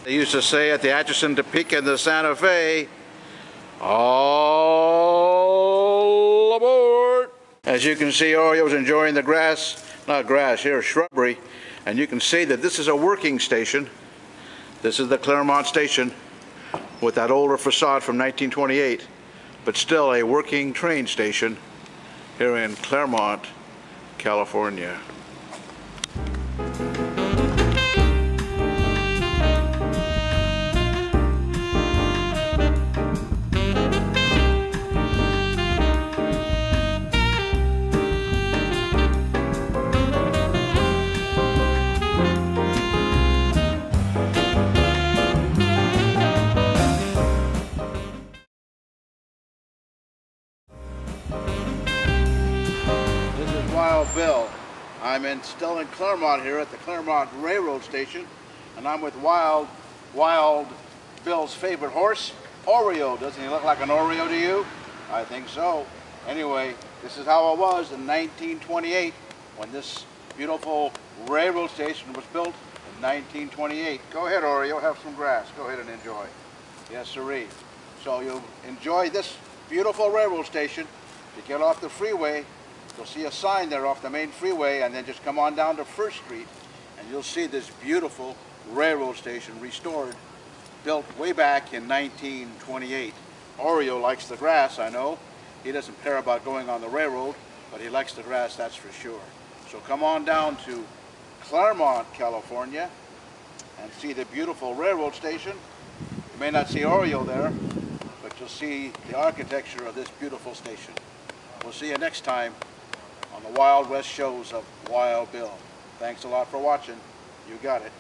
They used to say at the Atchison, Topeka, and the Santa Fe, all aboard. As you can see, Oreo's enjoying the grass, not grass, here, shrubbery. And you can see that this is a working station. This is the Claremont station with that older facade from 1928, but still a working train station here in Claremont, California. Wild Bill. I'm still in Claremont here at the Claremont Railroad Station, and I'm with Wild Bill's favorite horse, Oreo. Doesn't he look like an Oreo to you? I think so. Anyway, this is how it was in 1928 when this beautiful railroad station was built in 1928. Go ahead, Oreo, have some grass. Go ahead and enjoy. Yes, sirree. So you'll enjoy this beautiful railroad station. You get off the freeway, you'll see a sign there off the main freeway, and then just come on down to First Street and you'll see this beautiful railroad station restored, built way back in 1928. Oreo likes the grass, I know. He doesn't care about going on the railroad, but he likes the grass, that's for sure. So come on down to Claremont, California and see the beautiful railroad station. You may not see Oreo there, but you'll see the architecture of this beautiful station. We'll see you next time on the Wild West shows of Wild Bill. Thanks a lot for watching. You got it.